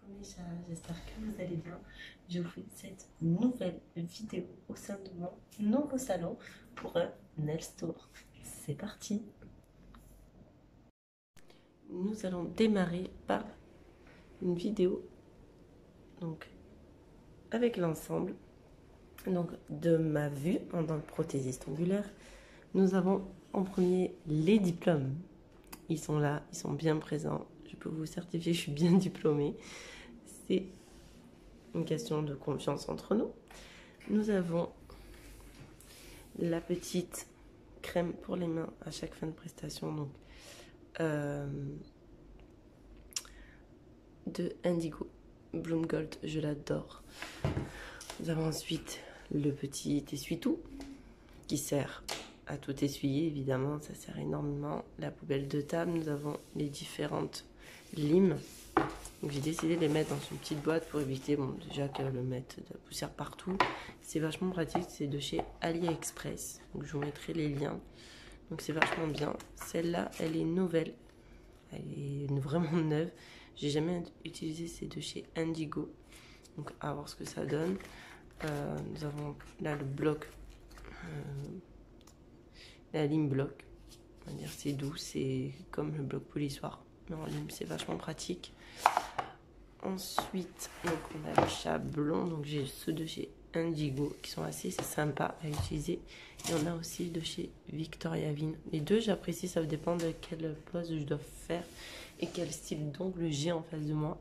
mes chats, j'espère que vous allez bien. Je vous fais cette nouvelle vidéo au sein de mon nouveau salon pour un nail store. C'est parti. Nous allons démarrer par une vidéo donc avec l'ensemble donc de ma vue en tant que prothésiste ongulaire. Nous avons en premier les diplômes. Ils sont là, ils sont bien présents. Je peux vous certifier, je suis bien diplômée. C'est une question de confiance entre nous. Nous avons la petite crème pour les mains à chaque fin de prestation, donc de Indigo Bloom Gold, je l'adore. Nous avons ensuite le petit essuie-tout qui sert à tout essuyer, évidemment, ça sert énormément. La poubelle de table, nous avons les différentes limes. Donc j'ai décidé de les mettre dans une petite boîte pour éviter, bon, déjà qu'elle le mette de la poussière partout. C'est vachement pratique, c'est de chez AliExpress. Donc je vous mettrai les liens. Donc c'est vachement bien. Celle-là, elle est nouvelle. Elle est vraiment neuve. J'ai jamais utilisé, c'est de chez Indigo. Donc à voir ce que ça donne. Nous avons là le bloc. La lime bloc. On va dire c'est doux, c'est comme le bloc polissoir. Mais en lime, c'est vachement pratique. Ensuite, donc on a le chablon, donc j'ai ceux de chez Indigo qui sont assez sympas à utiliser. Et on a aussi de chez Victoria Vin. Les deux, j'apprécie, ça dépend de quelle pose je dois faire et quel style d'ongle j'ai en face de moi.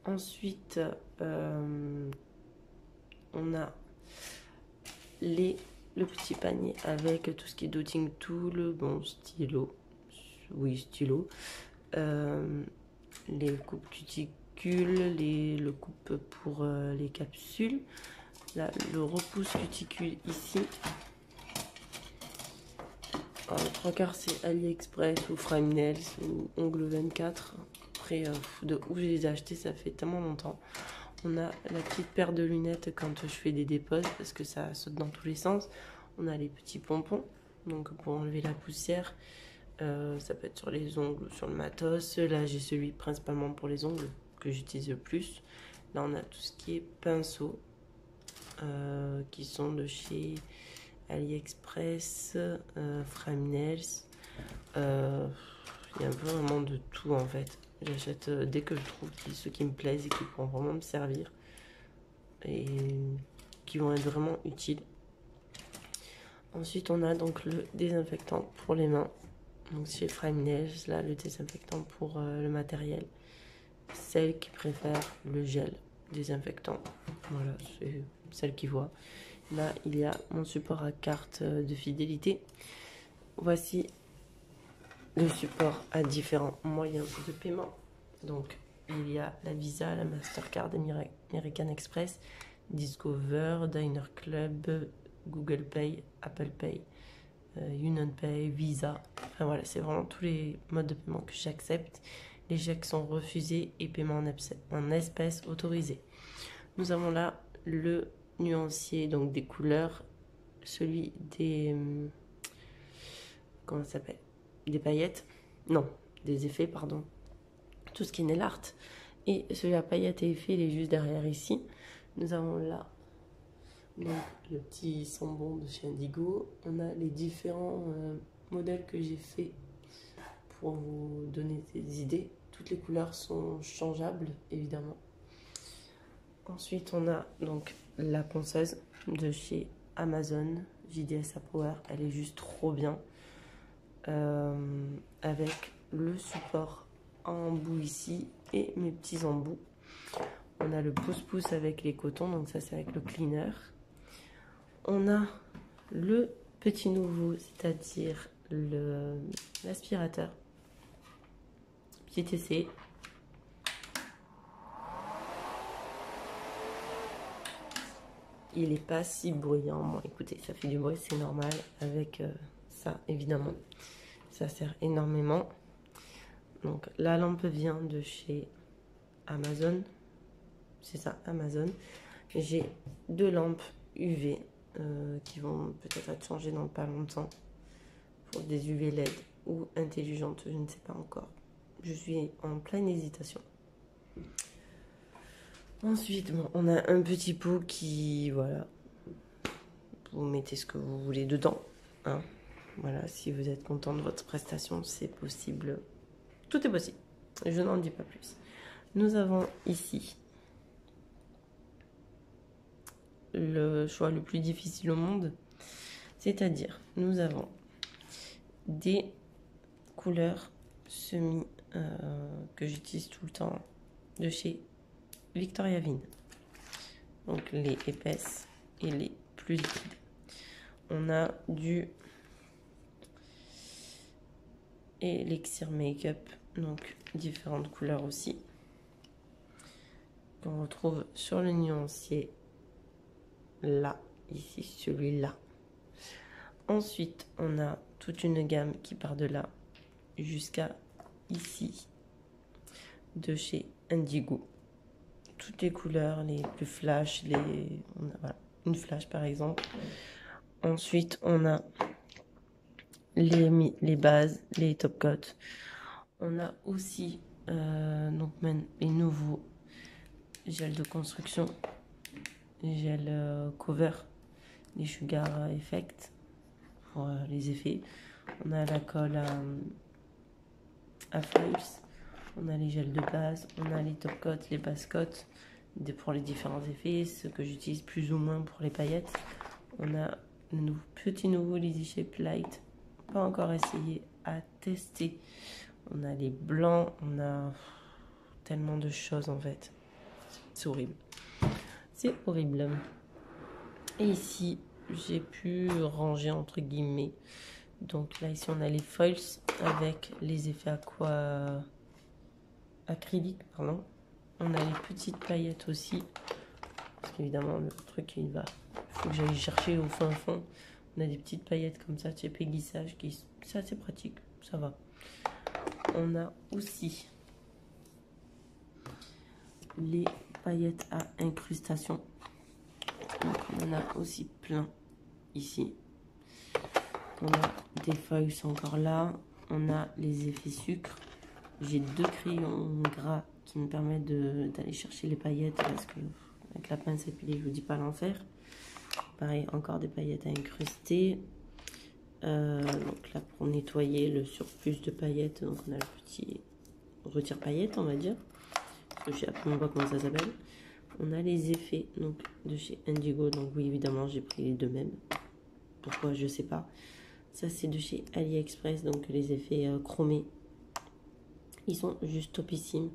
Ensuite, on a le petit panier avec tout ce qui est dotting tool, bon, stylo, oui, stylo. Les coupes cuticules, le coupe pour les capsules. Là, le repousse cuticule ici. Alors, 3/4 c'est AliExpress ou Frame Nails ou Ongle 24. Après, de où je les ai achetés, ça fait tellement longtemps. On a la petite paire de lunettes quand je fais des déposes parce que ça saute dans tous les sens. On a les petits pompons, donc pour enlever la poussière. Ça peut être sur les ongles, sur le matos. Là, j'ai celui principalement pour les ongles que j'utilise le plus. Là, on a tout ce qui est pinceaux qui sont de chez AliExpress, Frame Nails. Il y a vraiment de tout en fait. J'achète dès que je trouve ceux qui me plaisent et qui pourront vraiment me servir et qui vont être vraiment utiles. Ensuite, on a donc le désinfectant pour les mains. Donc chez Frame Nails, là, le désinfectant pour le matériel. Celle qui préfère le gel désinfectant. Voilà, c'est celle qui voit. Là, il y a mon support à carte de fidélité. Voici le support à différents moyens de paiement. Donc, il y a la Visa, la Mastercard, American Express, Discover, Diner Club, Google Pay, Apple Pay, UnionPay, Visa. Enfin voilà, c'est vraiment tous les modes de paiement que j'accepte. Les chèques sont refusés et paiement en espèces autorisés. Nous avons là le nuancier, donc des couleurs, celui des... comment ça s'appelle? Des paillettes? Non, des effets, pardon. Tout ce qui est nail art. Et celui à paillettes et effets, il est juste derrière ici. Nous avons là donc, le petit sambon de chez Indigo. On a les différents modèles que j'ai fait pour vous donner des idées. Toutes les couleurs sont changeables, évidemment. Ensuite, on a donc la ponceuse de chez Amazon, JDSA Power. Elle est juste trop bien. Avec le support en embout ici et mes petits embouts. On a le pouce-pouce avec les cotons, donc ça c'est avec le cleaner. On a le petit nouveau, c'est-à-dire l'aspirateur. Petit essai. Il n'est pas si bruyant. Bon, écoutez, ça fait du bruit, c'est normal. Avec ça, évidemment, ça sert énormément. Donc, la lampe vient de chez Amazon. C'est ça, Amazon. J'ai deux lampes UV qui vont peut-être être changées dans pas longtemps pour des UV LED ou intelligentes, je ne sais pas encore. Je suis en pleine hésitation. Ensuite, bon, on a un petit pot qui, voilà, vous mettez ce que vous voulez dedans. Hein. Voilà, si vous êtes content de votre prestation, c'est possible. Tout est possible. Je n'en dis pas plus. Nous avons ici le choix le plus difficile au monde. C'est-à-dire, nous avons des couleurs semi que j'utilise tout le temps de chez Victoria Vin. Donc les épaisses et les plus liquides. On a du Elixir Makeup, donc différentes couleurs aussi, qu'on retrouve sur le nuancier là, ici, celui-là. Ensuite, on a toute une gamme qui part de là jusqu'à ici, de chez Indigo. Toutes les couleurs, les plus flash, voilà, une flash par exemple. Ensuite, on a les bases, les top coats. On a aussi donc les nouveaux gels de construction, gel cover, les Sugar Effect pour les effets. On a la colle à foils. On a les gels de base, on a les top coats, les base coats pour les différents effets, ce que j'utilise plus ou moins pour les paillettes. On a le petit nouveau Lizzy Shape Light, pas encore essayé, à tester. On a les blancs, on a tellement de choses en fait. C'est horrible. C'est horrible. Et ici, j'ai pu ranger entre guillemets. Donc là, ici, on a les foils avec les effets acrylique, pardon. On a les petites paillettes aussi, parce qu'évidemment le truc il faut que j'aille chercher au fin fond. On a des petites paillettes comme ça, type aiguissage, c'est assez pratique, ça va. On a aussi les paillettes à incrustation, donc on en a aussi plein ici. On a des feuilles encore là, on a les effets sucre. J'ai 2 crayons gras qui me permettent d'aller chercher les paillettes parce que avec la pince épilée, je vous dis pas l'enfer. Pareil, encore des paillettes à incruster. Donc là, pour nettoyer le surplus de paillettes, donc on a le petit retire paillettes, on va dire. Parce que je sais absolument pas comment ça s'appelle. On a les effets donc de chez Indigo. Donc oui, évidemment, j'ai pris les deux mêmes. Pourquoi, je sais pas. Ça, c'est de chez AliExpress, donc les effets chromés. Ils sont juste topissimes.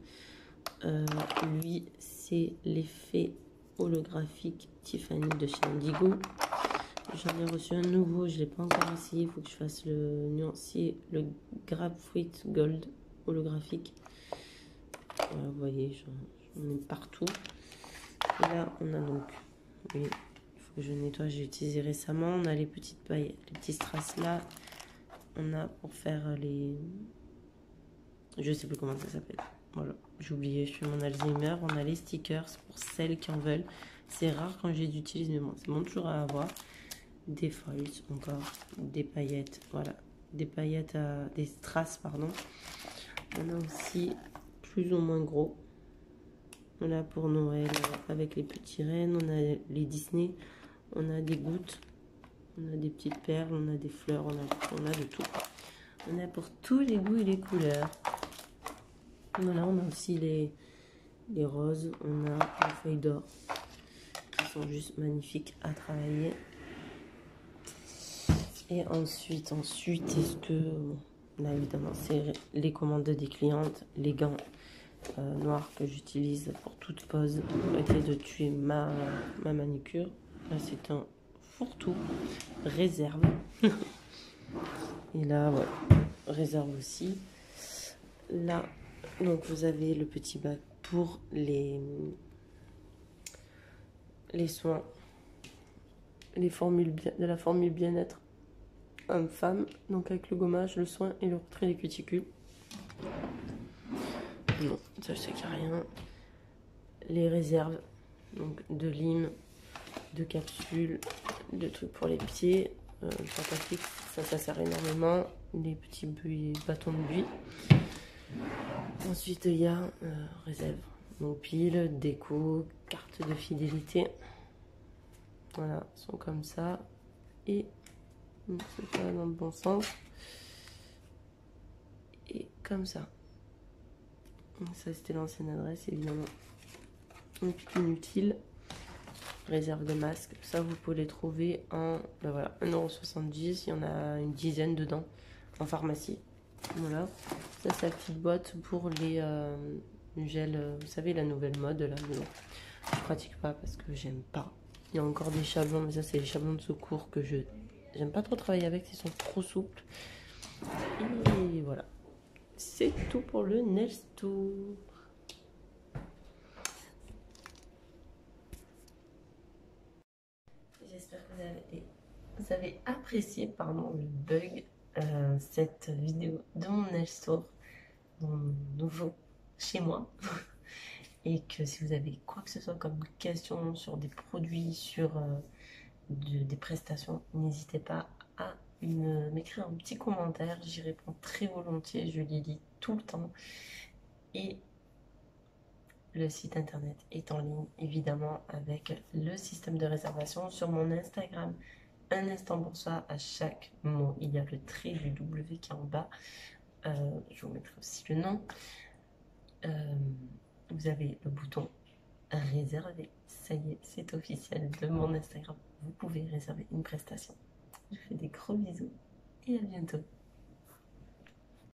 Lui, c'est l'effet holographique Tiffany de chez Indigo. J'en ai reçu un nouveau, je ne l'ai pas encore essayé. Il faut que je fasse le nuancier, le Grapefruit Gold holographique. Voilà, vous voyez, j'en ai partout. Et là, on a donc, oui, il faut que je nettoie, j'ai utilisé récemment. On a les petites pailles, les petits strass là. On a pour faire les... Je sais plus comment ça s'appelle. Voilà, j'ai oublié, je suis mon Alzheimer. On a les stickers pour celles qui en veulent. C'est rare quand j'ai d'utiliser, mais bon, c'est bon toujours à avoir. Des foils encore, des paillettes, voilà. Des paillettes des strass, pardon. On a aussi plus ou moins gros. On a pour Noël avec les petits rennes. On a les Disney. On a des gouttes. On a des petites perles. On a des fleurs. On a de tout. On a pour tous les goûts et les couleurs. Voilà, on a aussi les roses, on a les feuilles d'or qui sont juste magnifiques à travailler. Et ensuite, est-ce que... Là, évidemment, c'est les commandes des clientes, les gants noirs que j'utilise pour toute pose pour essayer de tuer ma manicure. Là, c'est un fourre-tout, réserve. Et là, voilà, réserve aussi. Là, donc vous avez le petit bac pour les soins, les formules de la formule bien-être homme-femme, donc avec le gommage, le soin et le retrait des cuticules. Non, ça je sais qu'il n'y a rien. Les réserves, donc de lime, de capsules, de trucs pour les pieds, pâte à fixe, ça sert énormément. Les petits bâtons de buis. Ensuite, il y a réserve. Donc pile, déco, carte de fidélité. Voilà, ils sont comme ça. Et c'est pas dans le bon sens. Et comme ça. Donc ça c'était l'ancienne adresse évidemment. Donc inutile. Réserve de masques. Ça vous pouvez les trouver en ben voilà, 1,70 €. Il y en a une dizaine dedans en pharmacie. Voilà. Ça c'est la petite boîte pour les gels. Vous savez la nouvelle mode là. Mais je pratique pas parce que j'aime pas. Il y a encore des chablons, mais ça c'est les chablons de secours que j'aime pas trop travailler avec, ils sont trop souples. Et voilà. C'est tout pour le Nails Tour. J'espère que vous avez apprécié pardon, le bug, cette vidéo de mon Nails Tour, mon nouveau chez moi. Et que si vous avez quoi que ce soit comme question sur des produits, sur des prestations, n'hésitez pas à m'écrire un petit commentaire. J'y réponds très volontiers, je les lis tout le temps. Et le site internet est en ligne évidemment avec le système de réservation sur mon Instagram. Un instant pour ça, à chaque mot il y a le trait du W qui est en bas. Je vous mettrai aussi le nom. Vous avez le bouton réserver. Ça y est, c'est officiel de mon Instagram. Vous pouvez réserver une prestation. Je vous fais des gros bisous et à bientôt.